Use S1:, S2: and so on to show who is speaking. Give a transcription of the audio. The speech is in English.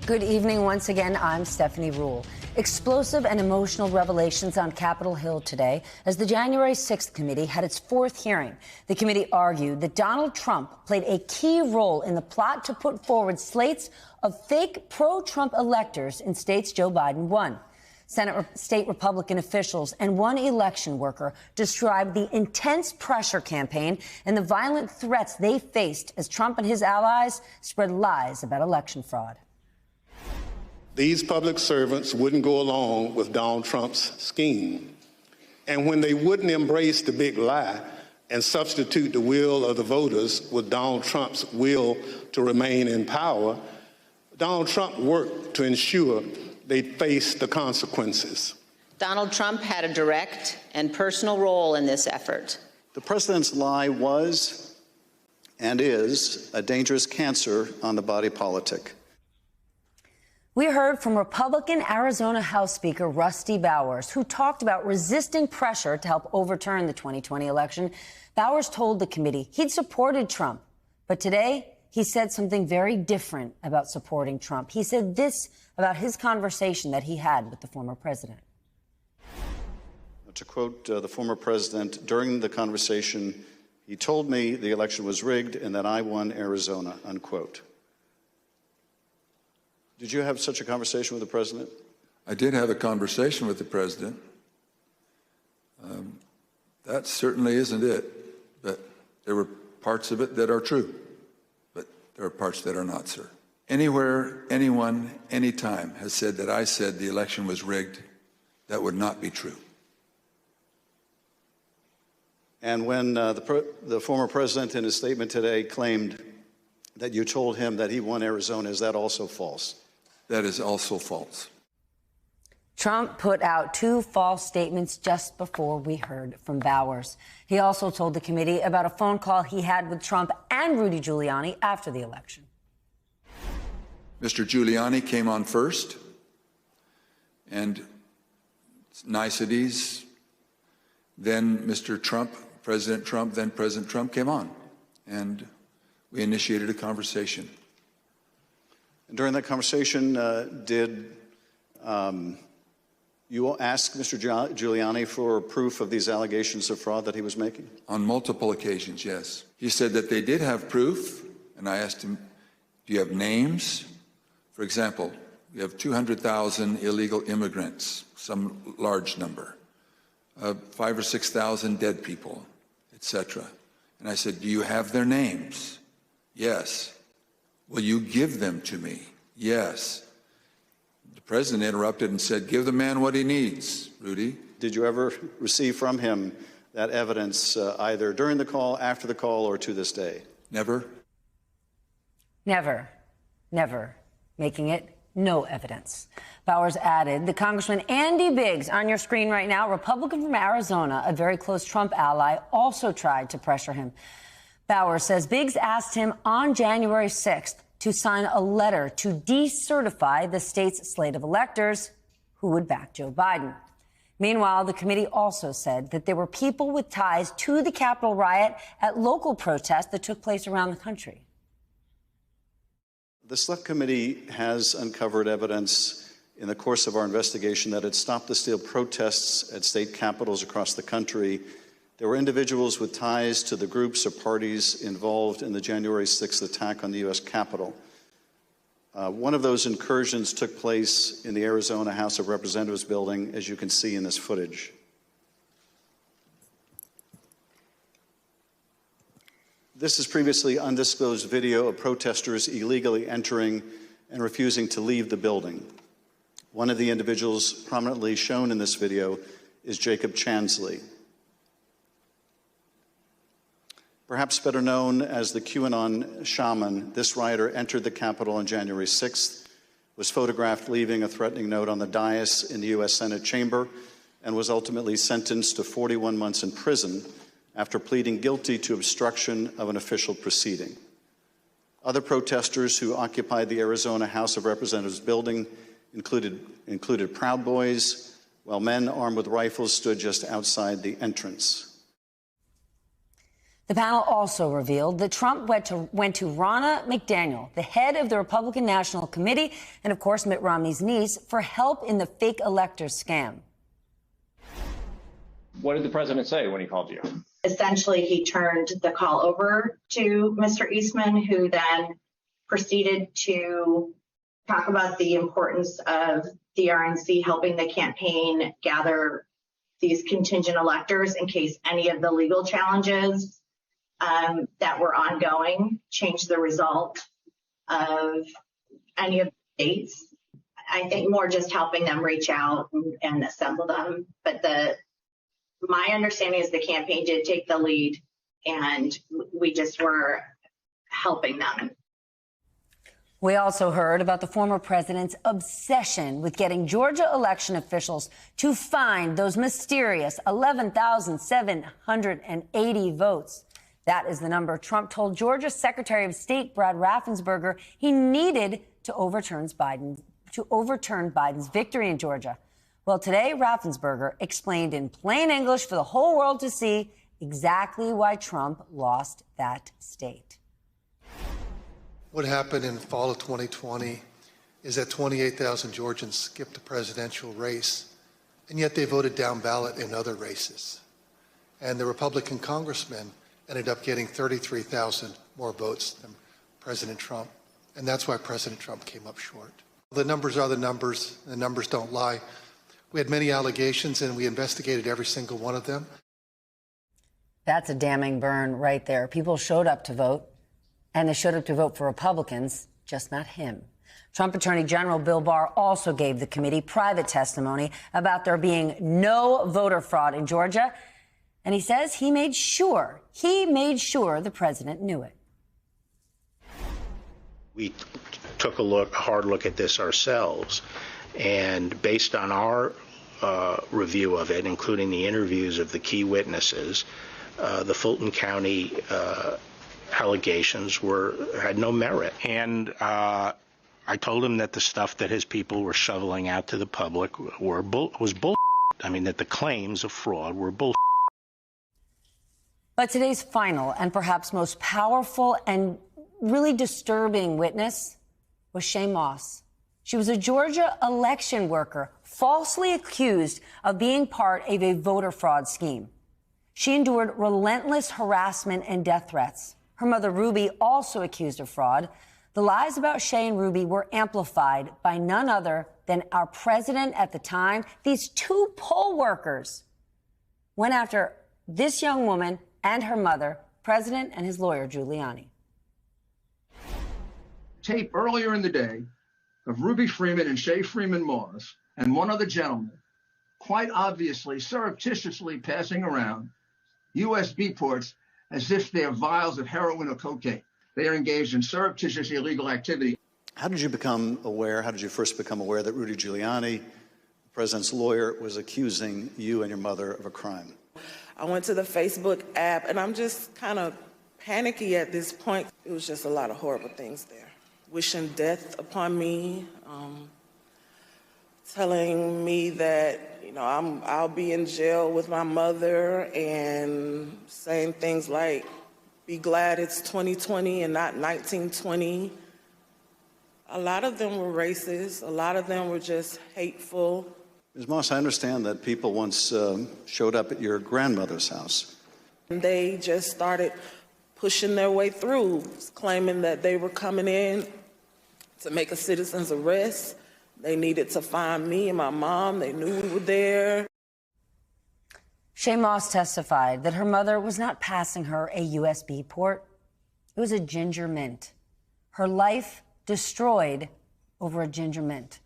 S1: Good evening once again. I'm Stephanie Ruhle. Explosive and emotional revelations on Capitol Hill today as the January 6th committee had its fourth hearing. The committee argued that Donald Trump played a key role in the plot to put forward slates of fake pro-Trump electors in states Joe Biden won. State Republican officials and one election worker described the intense pressure campaign and the violent threats they faced as Trump and his allies spread lies about election fraud.
S2: These public servants wouldn't go along with Donald Trump's scheme. And when they wouldn't embrace the big lie and substitute the will of the voters with Donald Trump's will to remain in power, Donald Trump worked to ensure they faced the consequences.
S3: Donald Trump had a direct and personal role in this effort.
S4: The president's lie was and is a dangerous cancer on the body politic.
S1: We heard from Republican Arizona House Speaker Rusty Bowers, who talked about resisting pressure to help overturn the 2020 election. Bowers told the committee he'd supported Trump, but today he said something very different about supporting Trump. He said this about his conversation that he had with the former president.
S4: To quote the former president, during the conversation, he told me the election was rigged and that I won Arizona, unquote. Did you have such a conversation with the president?
S5: I did have a conversation with the president. That certainly isn't it, but there were parts of it that are true, but there are parts that are not, sir. Anywhere, anyone, anytime has said that I said the election was rigged, that would not be true.
S4: And when the former president in his statement today claimed that you told him that he won Arizona, is that also false?
S5: That is also false.
S1: Trump put out two false statements just before we heard from Bowers. He also told the committee about a phone call he had with Trump and Rudy Giuliani after the election.
S5: Mr. Giuliani came on first, and niceties. Then Mr. Trump, President Trump, then President Trump came on, and we initiated a conversation.
S4: And during that conversation, did you ask Mr. Giuliani for proof of these allegations of fraud that he was making?
S5: On multiple occasions, yes. He said that they did have proof, and I asked him, do you have names? For example, we have 200,000 illegal immigrants, some large number, 5,000 or 6,000 dead people, etc. And I said, do you have their names? Yes. Will you give them to me? Yes. The president interrupted and said, give the man what he needs, Rudy.
S4: Did you ever receive from him that evidence either during the call, after the call, or to this day?
S5: Never.
S1: Never. Never. Making it no evidence. Bowers added, the Congressman Andy Biggs on your screen right now, Republican from Arizona, a very close Trump ally, also tried to pressure him. Bowers says Biggs asked him on January 6th to sign a letter to decertify the state's slate of electors who would back Joe Biden. Meanwhile, the committee also said that there were people with ties to the Capitol riot at local protests that took place around the country.
S4: The Select Committee has uncovered evidence in the course of our investigation that at Stop the Steal protests at state capitals across the country, there were individuals with ties to the groups or parties involved in the January 6th attack on the U.S. Capitol. One of those incursions took place in the Arizona House of Representatives building, as you can see in this footage. This is previously undisclosed video of protesters illegally entering and refusing to leave the building. One of the individuals prominently shown in this video is Jacob Chansley. Perhaps better known as the QAnon shaman, this rioter entered the Capitol on January 6th, was photographed leaving a threatening note on the dais in the U.S. Senate chamber, and was ultimately sentenced to 41 months in prison after pleading guilty to obstruction of an official proceeding. Other protesters who occupied the Arizona House of Representatives building included Proud Boys, while men armed with rifles stood just outside the entrance.
S1: The panel also revealed that Trump went to Ronna McDaniel, the head of the Republican National Committee, and of course Mitt Romney's niece, for help in the fake electors scam.
S6: What did the president say when he called you?
S7: Essentially, he turned the call over to Mr. Eastman, who then proceeded to talk about the importance of the RNC helping the campaign gather these contingent electors in case any of the legal challenges that were ongoing changed the result of any of the states. I think more just helping them reach out and assemble them. But my understanding is the campaign did take the lead, and we just were helping them.
S1: We also heard about the former president's obsession with getting Georgia election officials to find those mysterious 11,780 votes. That is the number Trump told Georgia Secretary of State Brad Raffensperger he needed to overturn Biden's victory in Georgia. Well, today, Raffensperger explained in plain English for the whole world to see exactly why Trump lost that state.
S8: What happened in the fall of 2020 is that 28,000 Georgians skipped the presidential race, and yet they voted down ballot in other races. And the Republican congressman ended up getting 33,000 more votes than President Trump. And that's why President Trump came up short. The numbers are the numbers. The numbers don't lie. We had many allegations, and we investigated every single one of them.
S1: That's a damning burn right there. People showed up to vote, and they showed up to vote for Republicans, just not him. Trump Attorney General Bill Barr also gave the committee private testimony about there being no voter fraud in Georgia. And he says he made sure the president knew it.
S9: We took a hard look at this ourselves, and based on our review of it, including the interviews of the key witnesses, the Fulton County allegations had no merit. And I told him that the stuff that his people were shoveling out to the public was bull. I mean, that the claims of fraud were bull.
S1: But today's final and perhaps most powerful and really disturbing witness was Shaye Moss. She was a Georgia election worker falsely accused of being part of a voter fraud scheme. She endured relentless harassment and death threats. Her mother, Ruby, also accused of fraud. The lies about Shaye and Ruby were amplified by none other than our president at the time. These two poll workers went after this young woman and her mother, President and his lawyer, Giuliani.
S10: Tape earlier in the day of Ruby Freeman and Shaye Freeman Moss and one other gentleman quite obviously surreptitiously passing around USB ports as if they're vials of heroin or cocaine. They are engaged in surreptitious illegal activity.
S4: How did you first become aware that Rudy Giuliani, the president's lawyer, was accusing you and your mother of a crime?
S11: I went to the Facebook app, and I'm just kind of panicky at this point. It was just a lot of horrible things there. Wishing death upon me, telling me that, I'll be in jail with my mother, and saying things like, be glad it's 2020 and not 1920. A lot of them were racist. A lot of them were just hateful.
S4: Ms. Moss, I understand that people once showed up at your grandmother's house.
S11: And they just started pushing their way through, claiming that they were coming in to make a citizen's arrest. They needed to find me and my mom. They knew we were there.
S1: Shaye Moss testified that her mother was not passing her a USB port. It was a ginger mint. Her life destroyed over a ginger mint.